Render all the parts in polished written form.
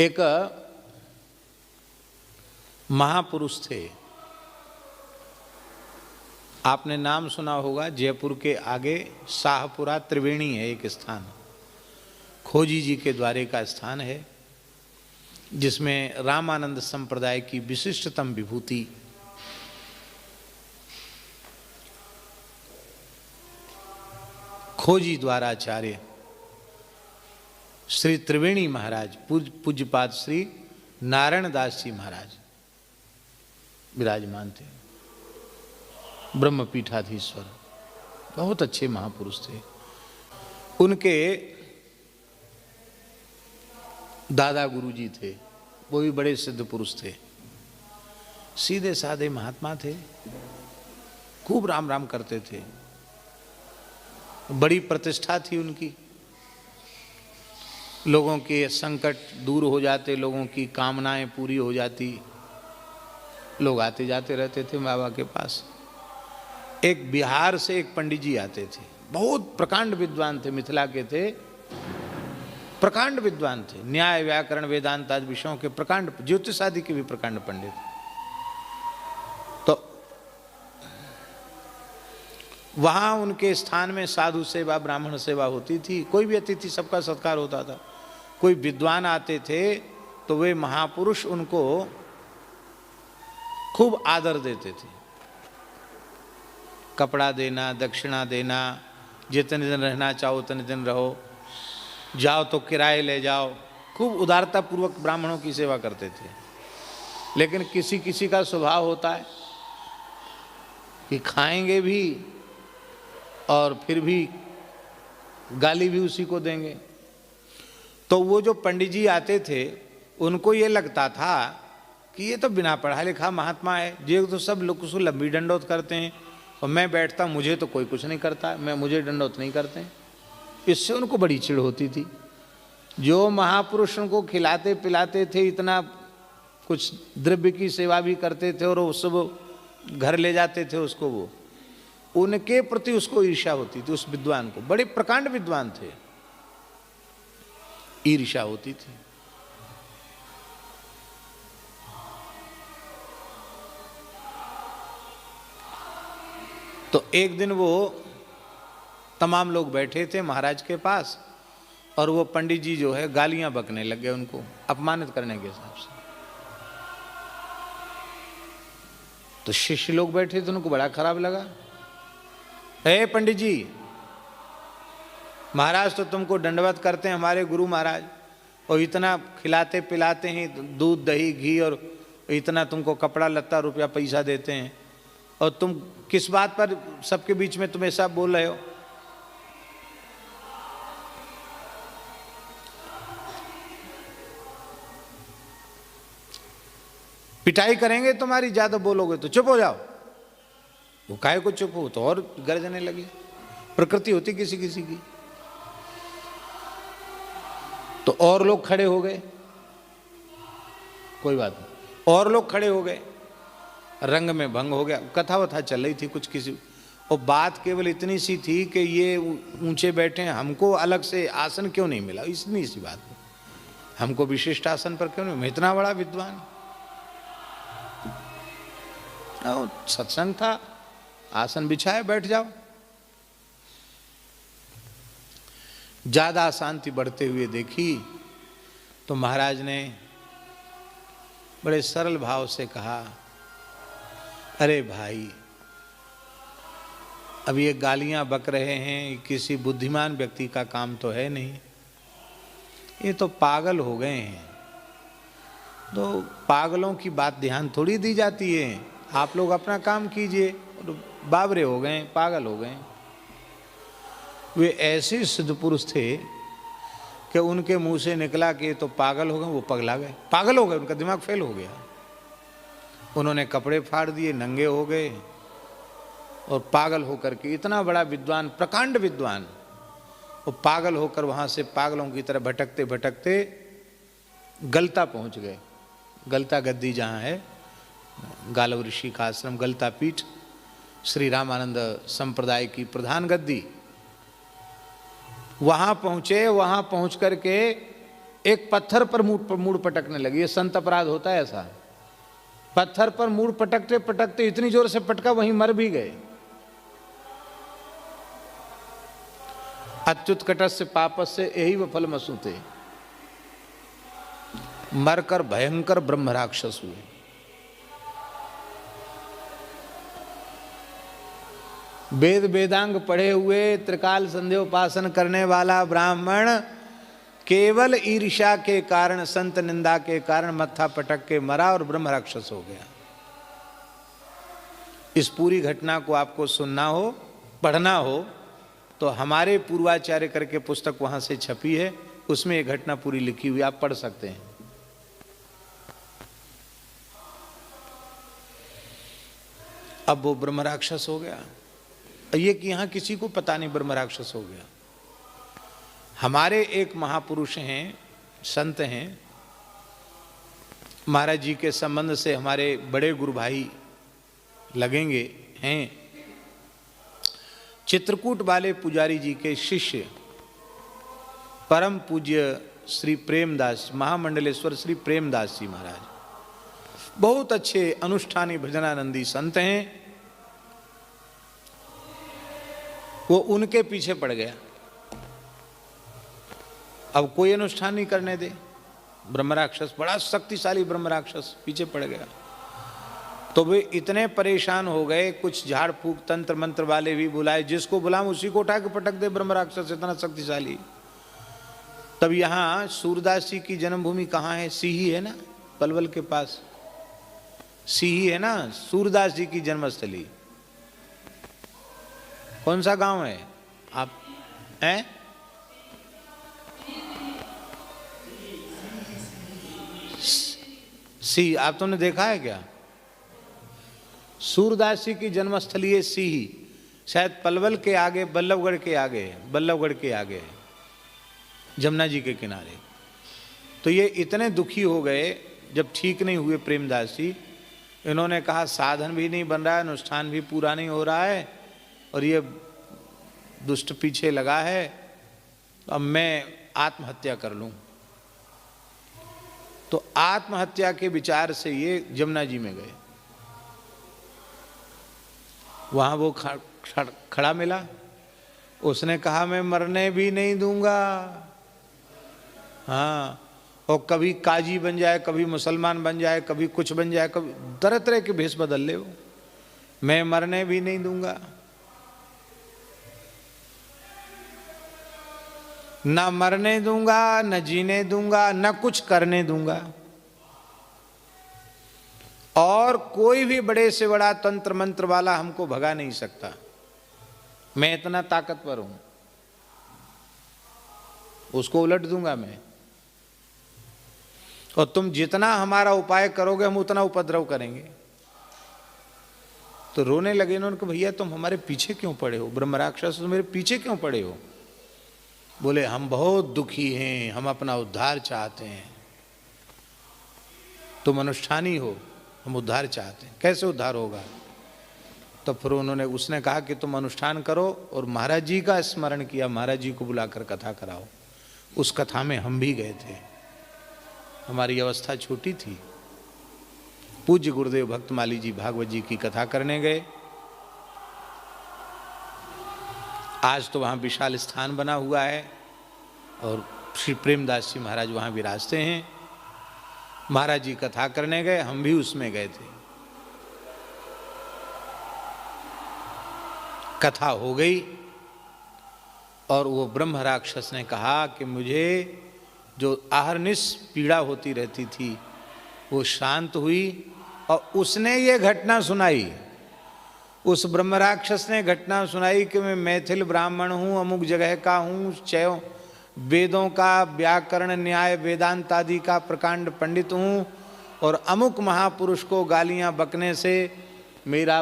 एक महापुरुष थे, आपने नाम सुना होगा। जयपुर के आगे शाहपुरा त्रिवेणी है एक स्थान, खोजी जी के द्वारे का स्थान है, जिसमें रामानंद संप्रदाय की विशिष्टतम विभूति खोजी द्वाराचार्य श्री त्रिवेणी महाराज पूज्यपाद श्री नारायण दास जी महाराज विराजमान थे। ब्रह्मपीठाधीश्वर, बहुत अच्छे महापुरुष थे। उनके दादा गुरुजी थे, वो भी बड़े सिद्ध पुरुष थे, सीधे साधे महात्मा थे, खूब राम राम करते थे, बड़ी प्रतिष्ठा थी उनकी। लोगों के संकट दूर हो जाते, लोगों की कामनाएं पूरी हो जाती, लोग आते जाते रहते थे बाबा के पास। एक बिहार से एक पंडित जी आते थे, बहुत प्रकांड विद्वान थे, मिथिला के थे, प्रकांड विद्वान थे, न्याय व्याकरण वेदांत आदि विषयों के प्रकांड, ज्योतिष आदि के भी प्रकांड पंडित। तो वहां उनके स्थान में साधु सेवा ब्राह्मण सेवा होती थी, कोई भी अतिथि सबका सत्कार होता था। कोई विद्वान आते थे तो वे महापुरुष उनको खूब आदर देते थे, कपड़ा देना, दक्षिणा देना, जितने दिन रहना चाहो उतने दिन रहो, जाओ तो किराए ले जाओ, खूब उदारता पूर्वक ब्राह्मणों की सेवा करते थे। लेकिन किसी किसी का स्वभाव होता है कि खाएंगे भी और फिर भी गाली भी उसी को देंगे। तो वो जो पंडित जी आते थे उनको ये लगता था कि ये तो बिना पढ़ा लिखा महात्मा है, ये तो सब लोग उसको लंबी दंडोत करते हैं और मैं बैठता मुझे तो कोई कुछ नहीं करता, मुझे दंडोत नहीं करते हैं। इससे उनको बड़ी चिढ़ होती थी। जो महापुरुष उनको खिलाते पिलाते थे, इतना कुछ द्रव्य की सेवा भी करते थे और वो सब घर ले जाते थे उसको, वो उनके प्रति उसको ईर्ष्या होती थी। उस विद्वान को, बड़े प्रकांड विद्वान थे, ईर्ष्या होती थी। तो एक दिन वो तमाम लोग बैठे थे महाराज के पास और वो पंडित जी जो है गालियां बकने लग गए, उनको अपमानित करने के हिसाब से। तो शिष्य लोग बैठे थे, उनको बड़ा खराब लगा। हे पंडित जी, महाराज तो तुमको दंडवत करते हैं, हमारे गुरु महाराज, और इतना खिलाते पिलाते हैं, दूध दही घी, और इतना तुमको कपड़ा लत्ता रुपया पैसा देते हैं, और तुम किस बात पर सबके बीच में तुम ऐसा बोल रहे हो? पिटाई करेंगे तुम्हारी, ज्यादा बोलोगे तो चुप हो जाओ। वो काहे को चुप हो, तो और गरजने लगे। प्रकृति होती किसी किसी की। तो और लोग खड़े हो गए, कोई बात नहीं, और लोग खड़े हो गए, रंग में भंग हो गया। कथा वथा चल रही थी कुछ किसी, और बात केवल इतनी सी थी कि ये ऊंचे बैठे हैं, हमको अलग से आसन क्यों नहीं मिला, इतनी सी बात। हमको विशिष्ट आसन पर क्यों नहीं, मैं इतना बड़ा विद्वान। सत्संग था, आसन बिछाए बैठ जाओ। ज्यादा अशांति बढ़ते हुए देखी तो महाराज ने बड़े सरल भाव से कहा, अरे भाई, अब ये गालियां बक रहे हैं, किसी बुद्धिमान व्यक्ति का काम तो है नहीं, ये तो पागल हो गए हैं। तो पागलों की बात ध्यान थोड़ी दी जाती है, आप लोग अपना काम कीजिए। बावरे हो गए, पागल हो गए। वे ऐसे सिद्ध पुरुष थे कि उनके मुंह से निकला कि ये तो पागल हो गए, वो पगला गए, पागल हो गए, उनका दिमाग फेल हो गया। उन्होंने कपड़े फाड़ दिए, नंगे हो गए और पागल होकर के, इतना बड़ा विद्वान, प्रकांड विद्वान, वो पागल होकर वहां से पागलों की तरह भटकते भटकते गलता पहुंच गए। गलता गद्दी जहां है, गालव ऋषि का आश्रम, गलता पीठ, श्री रामानंद संप्रदाय की प्रधान गद्दी, वहां पहुंचे। वहां पहुंच करके एक पत्थर पर मूड़ पटकने लगी। ये संत अपराध होता है ऐसा। पत्थर पर मूड़ पटकते पटकते इतनी जोर से पटका वहीं मर भी गए। अच्युत कटस्य पापस्य यही व फल मसूते, मरकर भयंकर ब्रह्म राक्षस हुए। वेद वेदांग पढ़े हुए त्रिकाल संध्योपासन करने वाला ब्राह्मण केवल ईर्ष्या के कारण, संत निंदा के कारण मत्था पटक के मरा और ब्रह्म राक्षस हो गया। इस पूरी घटना को आपको सुनना हो, पढ़ना हो, तो हमारे पूर्वाचार्य करके पुस्तक वहां से छपी है, उसमें ये घटना पूरी लिखी हुई, आप पढ़ सकते हैं। अब वो ब्रह्म राक्षस हो गया। ये कि यहां किसी को पता नहीं ब्रह्म राक्षस हो गया। हमारे एक महापुरुष हैं, संत हैं, महाराज जी के संबंध से हमारे बड़े गुरु भाई लगेंगे, हैं चित्रकूट वाले पुजारी जी के शिष्य परम पूज्य श्री प्रेमदास, महामंडलेश्वर श्री प्रेमदास जी महाराज, बहुत अच्छे अनुष्ठानी भजनानंदी संत हैं। वो उनके पीछे पड़ गया। अब कोई अनुष्ठान नहीं करने दे, ब्रह्म राक्षस, बड़ा शक्तिशाली ब्रह्म राक्षस पीछे पड़ गया। तो वे इतने परेशान हो गए, कुछ झाड़ फूक तंत्र मंत्र वाले भी बुलाए, जिसको बुलाऊं उसी को उठा के पटक दे ब्रह्म राक्षस, इतना शक्तिशाली। तब यहाँ सूरदास जी की जन्मभूमि कहाँ है? सीही है ना, पलवल के पास सीही है ना, सूरदास जी की जन्मस्थली। कौन सा गांव है आप हैं? सी, आप तुमने देखा है क्या? सूरदास जी की जन्मस्थली है सीही, शायद पलवल के आगे, बल्लभगढ़ के आगे, बल्लभगढ़ के आगे, जमुना जी के किनारे। तो ये इतने दुखी हो गए जब ठीक नहीं हुए प्रेमदास जी। इन्होंने कहा साधन भी नहीं बन रहा है, अनुष्ठान भी पूरा नहीं हो रहा है, और ये दुष्ट पीछे लगा है, अब मैं आत्महत्या कर लूं। तो आत्महत्या के विचार से ये जमुना जी में गए। वहां वो खड़ा मिला, उसने कहा मैं मरने भी नहीं दूंगा। हाँ, और कभी काजी बन जाए, कभी मुसलमान बन जाए, कभी कुछ बन जाए, कभी तरह तरह के भेष बदल ले वो, मैं मरने भी नहीं दूंगा। ना मरने दूंगा, न जीने दूंगा, न कुछ करने दूंगा, और कोई भी बड़े से बड़ा तंत्र मंत्र वाला हमको भगा नहीं सकता, मैं इतना ताकतवर हूं, उसको उलट दूंगा मैं, और तुम जितना हमारा उपाय करोगे हम उतना उपद्रव करेंगे। तो रोने लगे इन्होंने कहा भैया तुम हमारे पीछे क्यों पड़े हो, ब्रह्म राक्षस तुम मेरे पीछे क्यों पड़े हो? बोले हम बहुत दुखी हैं, हम अपना उद्धार चाहते हैं। तुम अनुष्ठानी हो, हम उद्धार चाहते हैं। कैसे उद्धार होगा? तो फिर उसने कहा कि तुम अनुष्ठान करो, और महाराज जी का स्मरण किया, महाराज जी को बुलाकर कथा कराओ। उस कथा में हम भी गए थे, हमारी अवस्था छोटी थी। पूज्य गुरुदेव भक्तमाली जी भागवत जी की कथा करने गए। आज तो वहाँ विशाल स्थान बना हुआ है, और श्री प्रेमदास जी महाराज वहाँ विराजते हैं। महाराज जी कथा करने गए, हम भी उसमें गए थे। कथा हो गई, और वो ब्रह्म राक्षस ने कहा कि मुझे जो अहर्निश पीड़ा होती रहती थी वो शांत हुई, और उसने ये घटना सुनाई। उस ब्रह्म राक्षस ने घटना सुनाई कि मैं मैथिल ब्राह्मण हूँ, अमुक जगह का हूँ, चयो वेदों का व्याकरण न्याय वेदांत आदि का प्रकांड पंडित हूँ, और अमुक महापुरुष को गालियाँ बकने से, मेरा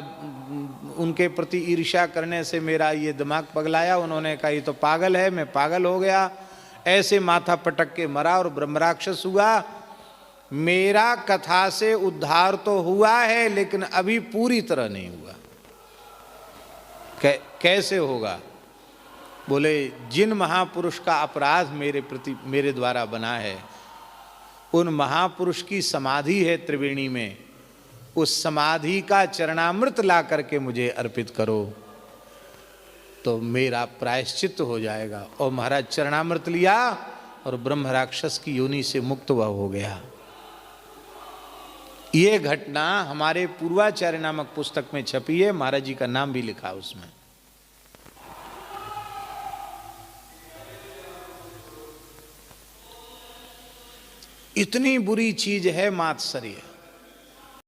उनके प्रति ईर्ष्या करने से मेरा ये दिमाग पगलाया। उन्होंने कहा ये तो पागल है, मैं पागल हो गया, ऐसे माथा पटक के मरा और ब्रह्म राक्षस हुआ। मेरा कथा से उद्धार तो हुआ है, लेकिन अभी पूरी तरह नहीं हुआ। कैसे होगा? बोले जिन महापुरुष का अपराध मेरे द्वारा बना है, उन महापुरुष की समाधि है त्रिवेणी में, उस समाधि का चरणामृत ला करके मुझे अर्पित करो तो मेरा प्रायश्चित हो जाएगा। और महाराज चरणामृत लिया और ब्रह्म राक्षस की योनि से मुक्त वह हो गया। ये घटना हमारे पूर्वाचार्य नामक पुस्तक में छपी है, महाराज जी का नाम भी लिखा उसमें। इतनी बुरी चीज है मात्सर्य।